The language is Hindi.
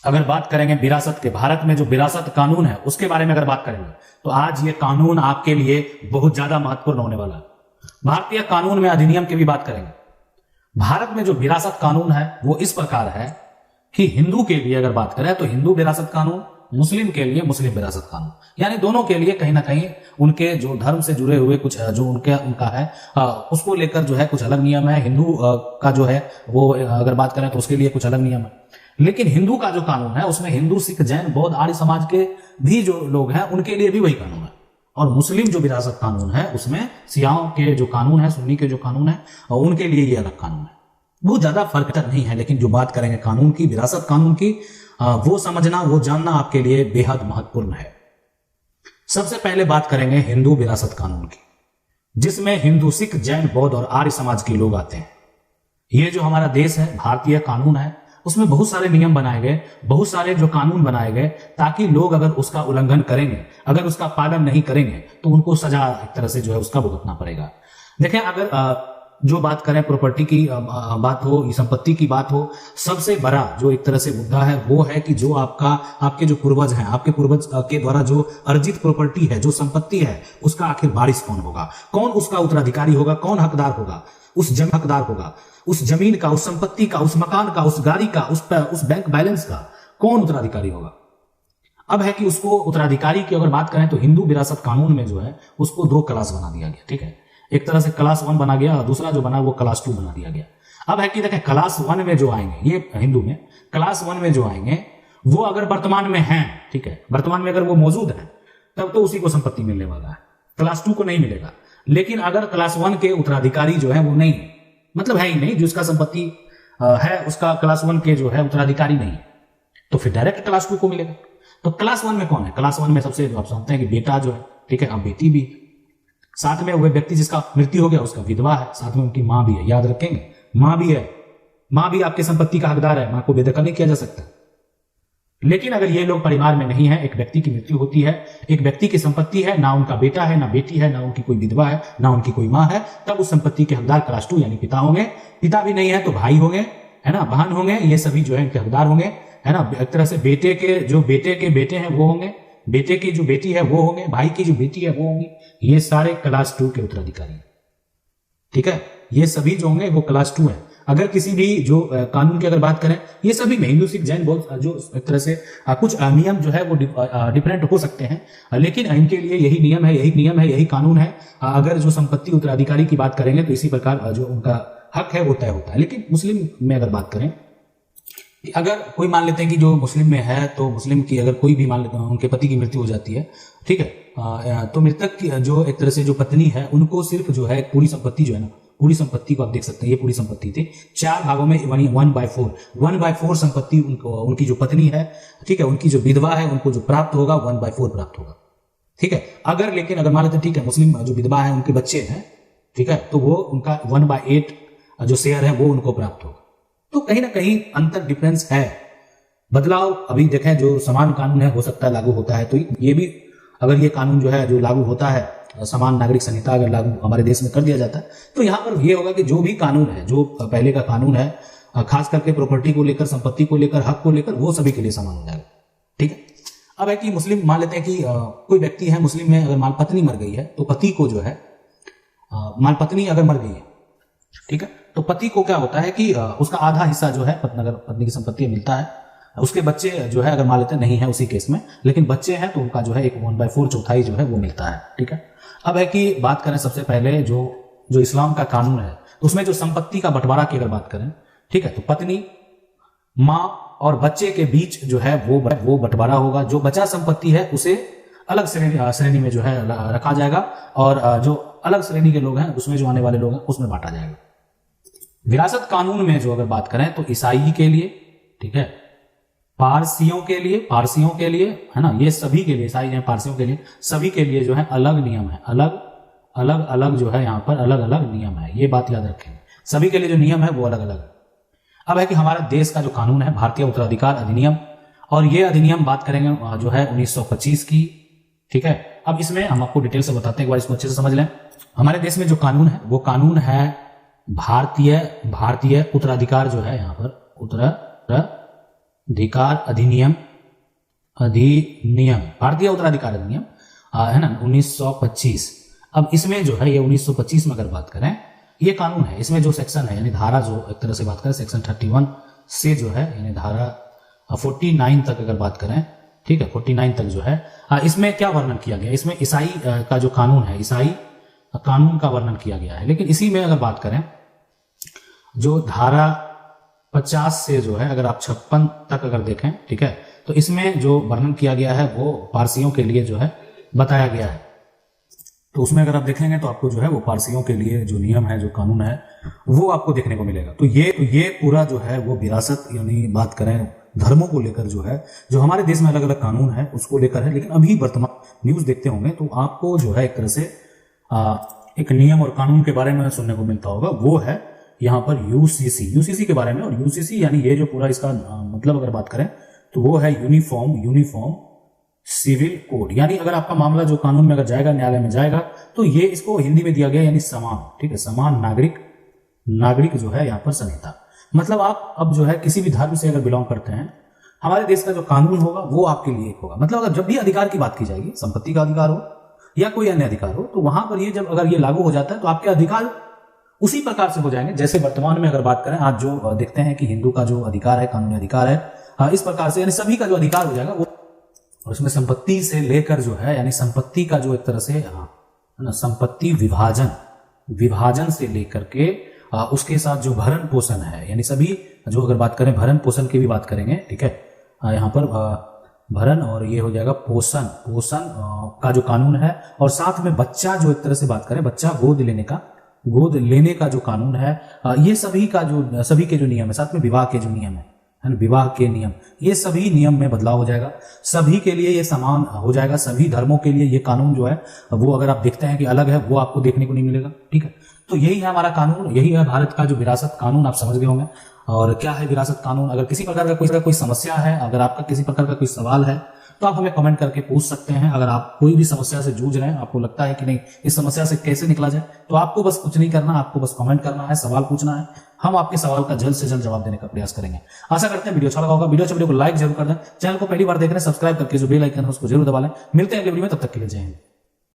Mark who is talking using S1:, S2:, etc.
S1: अगर बात करेंगे विरासत के, भारत में जो विरासत कानून है उसके बारे में अगर बात करेंगे तो आज ये कानून आपके लिए बहुत ज्यादा महत्वपूर्ण होने वाला है। भारतीय कानून में अधिनियम की भी बात करेंगे। भारत में जो विरासत कानून है वो इस प्रकार है कि हिंदू के लिए अगर बात करें तो हिंदू विरासत कानून, मुस्लिम के लिए मुस्लिम विरासत कानून, यानी दोनों के लिए कहीं ना कहीं उनके जो धर्म से जुड़े हुए कुछ जो उनका है उसको लेकर जो है कुछ अलग नियम है। हिंदू का जो है वो अगर बात करें तो उसके लिए कुछ अलग नियम है। लेकिन हिंदू का जो कानून है उसमें हिंदू, सिख, जैन, बौद्ध, आर्य समाज के भी जो लोग हैं उनके लिए भी वही कानून है। और मुस्लिम जो विरासत कानून है उसमें सियाओं के जो कानून है, सुन्नी के जो कानून है उनके लिए ये अलग कानून है। बहुत ज्यादा फर्क नहीं है, लेकिन जो बात करेंगे कानून की, विरासत कानून की, वो समझना, वो जानना आपके लिए बेहद महत्वपूर्ण है। सबसे पहले बात करेंगे हिंदू विरासत कानून की, जिसमें हिंदू, सिख, जैन, बौद्ध और आर्य समाज के लोग आते हैं। ये जो हमारा देश है, भारतीय कानून है, उसमें बहुत सारे नियम बनाए गए, बहुत सारे जो कानून बनाए गए ताकि लोग अगर उसका उल्लंघन करेंगे, अगर उसका पालन नहीं करेंगे तो उनको सजा एक तरह से जो है उसका भुगतना पड़ेगा। देखें, अगर जो बात करें प्रॉपर्टी की बात हो, संपत्ति की बात हो, सबसे बड़ा जो एक तरह से मुद्दा है वो है कि जो आपके जो पूर्वज हैं, आपके पूर्वज के द्वारा जो अर्जित प्रॉपर्टी है, जो संपत्ति है, उसका आखिर वारिस कौन होगा, कौन उसका उत्तराधिकारी होगा, कौन हकदार होगा, उस जमीन हकदार होगा, उस जमीन का, उस संपत्ति का, उस मकान का, उस गाड़ी का, उस बैंक बैलेंस का कौन उत्तराधिकारी होगा। अब है कि उसको उत्तराधिकारी की अगर बात करें तो हिंदू विरासत कानून में जो है उसको दो क्लास बना दिया गया। ठीक है, एक तरह से क्लास 1 बना गया और दूसरा जो बना वो क्लास 2 बना दिया गया। अब है कि देखें, क्लास 1 में जो आएंगे, ये हिंदू में क्लास 1 में जो आएंगे वो अगर वर्तमान में हैं, ठीक है, वर्तमान में अगर वो मौजूद है तब तो उसी को संपत्ति मिलने वाला है, क्लास 2 को नहीं मिलेगा। लेकिन अगर क्लास 1 के उत्तराधिकारी जो है वो नहीं है, मतलब है ही नहीं, जिसका संपत्ति है उसका क्लास 1 के जो है उत्तराधिकारी नहीं है, तो फिर डायरेक्ट क्लास 2 को मिलेगा। तो क्लास 1 में कौन है? क्लास 1 में सबसे आप जानते हैं कि बेटा जो है, ठीक है, अब बेटी भी है, साथ में वह व्यक्ति जिसका मृत्यु हो गया उसका विधवा है, साथ में उनकी मां भी है। याद रखेंगे, मां भी है, मां भी आपके संपत्ति का हकदार है, मां को बेदखल नहीं किया जा सकता। लेकिन अगर ये लोग परिवार में नहीं है, एक व्यक्ति की मृत्यु होती है, एक व्यक्ति की संपत्ति है, ना उनका बेटा है, ना बेटी है, ना उनकी कोई विधवा है, ना उनकी कोई मां है, तब उस संपत्ति के हकदार क्लास 2 यानी पिता होंगे। पिता भी नहीं है तो भाई होंगे, है ना, बहन होंगे, ये सभी जो है इनके हकदार होंगे, है ना। एक तरह से बेटे के बेटे हैं वो होंगे, बेटे की जो बेटी है वो होंगे, भाई की जो बेटी है वो होंगी, ये सारे क्लास 2 के उत्तराधिकारी हैं। ठीक है, ये सभी जो होंगे वो क्लास 2 है। अगर किसी भी जो कानून की अगर बात करें, ये सभी में हिंदू, सिख, जैन, बौद्ध जो एक तरह से कुछ नियम जो है वो डिफरेंट हो सकते हैं, लेकिन इनके लिए यही नियम है, यही कानून है। अगर जो संपत्ति उत्तराधिकारी की बात करेंगे तो इसी प्रकार जो उनका हक है वो तय होता है। लेकिन मुस्लिम में अगर बात करें, अगर कोई मान लेते हैं कि जो मुस्लिम में है, तो मुस्लिम की अगर कोई भी मान लेते हैं उनके पति की मृत्यु हो जाती है, ठीक है, तो मृतक की जो एक तरह से जो पत्नी है उनको सिर्फ जो है पूरी संपत्ति जो है ना, पूरी संपत्ति को आप देख सकते हैं, ये पूरी संपत्ति थी 4 भागों में 1/4 संपत्ति उनकी जो पत्नी है, ठीक है, उनकी जो विधवा है उनको जो प्राप्त होगा 1/4 प्राप्त होगा। ठीक है, लेकिन अगर मान लेते हैं, ठीक है, मुस्लिम जो विधवा है उनके बच्चे हैं, ठीक है, तो वो उनका 1/8 जो शेयर है वो उनको प्राप्त होगा। तो कहीं ना कहीं अंतर, डिफरेंस है, बदलाव। अभी देखें, जो समान कानून है हो सकता है लागू होता है, तो ये भी अगर ये कानून जो है जो लागू होता है, समान नागरिक संहिता अगर लागू हमारे देश में कर दिया जाता है, तो यहाँ पर ये होगा कि जो भी कानून है, जो पहले का कानून है, खास करके प्रॉपर्टी को लेकर, संपत्ति को लेकर, हक को लेकर, वो सभी के लिए समान हो जाएगा। ठीक है, अब है कि मुस्लिम मान लेते हैं कि कोई व्यक्ति है मुस्लिम में, अगर माल पत्नी मर गई है तो पति को जो है, माल पत्नी अगर मर गई है, ठीक है, तो पति को क्या होता है कि उसका आधा हिस्सा जो है अगर पत्नी की संपत्ति मिलता है। उसके बच्चे जो है अगर मान लेते नहीं है उसी केस में, लेकिन बच्चे हैं तो उनका जो है एक 1/4 चौथाई जो है वो मिलता है। ठीक है, अब है कि बात करें सबसे पहले जो इस्लाम का कानून है, तो उसमें जो संपत्ति का बंटवारा की अगर बात करें, ठीक है, तो पत्नी, माँ और बच्चे के बीच जो है वो बंटवारा होगा। जो बचा संपत्ति है उसे अलग श्रेणी में जो है रखा जाएगा, और जो अलग श्रेणी के लोग हैं उसमें जो आने वाले लोग हैं उसमें बांटा जाएगा। विरासत कानून में जो अगर बात करें तो ईसाई के लिए, ठीक है, पारसियों के लिए, है ना, ये सभी के लिए, ईसाई हैं, पारसियों के लिए, सभी के लिए जो है अलग नियम है, अलग जो है यहाँ पर अलग नियम है। ये बात याद रखें, सभी के लिए जो नियम है वो अलग अलग है। अब है कि हमारा देश का जो कानून है भारतीय उत्तराधिकार अधिनियम, और ये अधिनियम बात करेंगे जो है 1925 की। ठीक है, अब इसमें हम आपको डिटेल से बताते हैं, एक बार इसको अच्छे से समझ लें। हमारे देश में जो कानून है वो कानून है भारतीय उत्तराधिकार जो है यहाँ पर अधिकार अधिनियम, भारतीय उत्तराधिकार अधिनियम है ना 1925। अब इसमें जो है ये 1925 में अगर बात करें, ये कानून है, इसमें जो सेक्शन है यानी धारा जो एक तरह से बात करें सेक्शन 31 से जो है यानी धारा 49 तक अगर बात करें, ठीक है 49 तक जो है इसमें क्या वर्णन किया गया, इसमें ईसाई का जो कानून है, ईसाई कानून का वर्णन किया गया है। लेकिन इसी में अगर बात करें जो धारा 50 से जो है अगर आप 56 तक अगर देखें, ठीक है, तो इसमें जो वर्णन किया गया है वो पारसियों के लिए जो है बताया गया है। तो उसमें अगर आप देखेंगे तो आपको जो है वो पारसियों के लिए जो नियम है, जो कानून है, वो आपको देखने को मिलेगा। तो ये पूरा जो है वो विरासत यानी बात करें धर्मों को लेकर जो है, जो हमारे देश में अलग अलग कानून है उसको लेकर है। लेकिन अभी वर्तमान न्यूज देखते होंगे तो आपको जो है एक तरह से एक नियम और कानून के बारे में सुनने को मिलता होगा, वो है यहाँ पर यूसीसी के बारे में। और यूसीसी यानी ये जो पूरा इसका मतलब अगर बात करें तो वो है यूनिफॉर्म सिविल कोड। यानी अगर आपका मामला जो कानून में अगर जाएगा, न्यायालय में जाएगा, तो ये इसको हिंदी में दिया गया यानी समान, ठीक है, समान नागरिक जो है यहाँ पर संहिता। मतलब आप अब जो है किसी भी धर्म से अगर बिलोंग करते हैं, हमारे देश का जो कानून होगा वो आपके लिए एक होगा। मतलब अगर जब भी अधिकार की बात की जाएगी, संपत्ति का अधिकार हो या कोई अन्य अधिकार हो, तो वहां पर ये जब अगर ये लागू हो जाता है तो आपके अधिकार उसी प्रकार से हो जाएंगे जैसे वर्तमान में अगर बात करें आज जो देखते हैं कि हिंदू का जो अधिकार है, कानूनी अधिकार है, इस प्रकार से यानी सभी का जो अधिकार हो जाएगा वो। और उसमें संपत्ति से लेकर जो है यानी संपत्ति का जो एक तरह से संपत्ति विभाजन से लेकर के उसके साथ जो भरण पोषण है, यानी सभी जो अगर बात करें भरण पोषण की भी बात करेंगे, ठीक है, यहाँ पर भरण और ये हो जाएगा पोषण का जो कानून है। और साथ में बच्चा जो एक तरह से बात करें, बच्चा गोद लेने का जो कानून है, ये सभी के जो नियम है, साथ में विवाह के जो नियम है, विवाह के नियम, ये सभी नियम में बदलाव हो जाएगा, सभी के लिए ये समान हो जाएगा। सभी धर्मों के लिए ये कानून जो है वो अगर आप देखते हैं कि अलग है, वो आपको देखने को नहीं मिलेगा, ठीक है। तो यही है हमारा कानून, यही है भारत का जो विरासत कानून, आप समझ गए होंगे। और क्या है विरासत कानून? अगर किसी प्रकार का कोई समस्या है, अगर आपका किसी प्रकार का कोई सवाल है तो आप हमें कमेंट करके पूछ सकते हैं। अगर आप कोई भी समस्या से जूझ रहे हैं, आपको लगता है कि नहीं इस समस्या से कैसे निकला जाए, तो आपको बस कुछ नहीं करना, आपको बस कमेंट करना है, सवाल पूछना है, हम आपके सवाल का जल्द से जल्द जवाब देने का प्रयास करेंगे। आशा करते हैं वीडियो अच्छा लगा होगा। वीडियो को लाइक जरूर कर दें, चैनल को पहली बार देख रहे हैं सब्सक्राइब करके जो बेल आइकन है उसको जरूर दबा लें। मिलते हैं अगले वीडियो में, तब तक के लिए जय हिंद।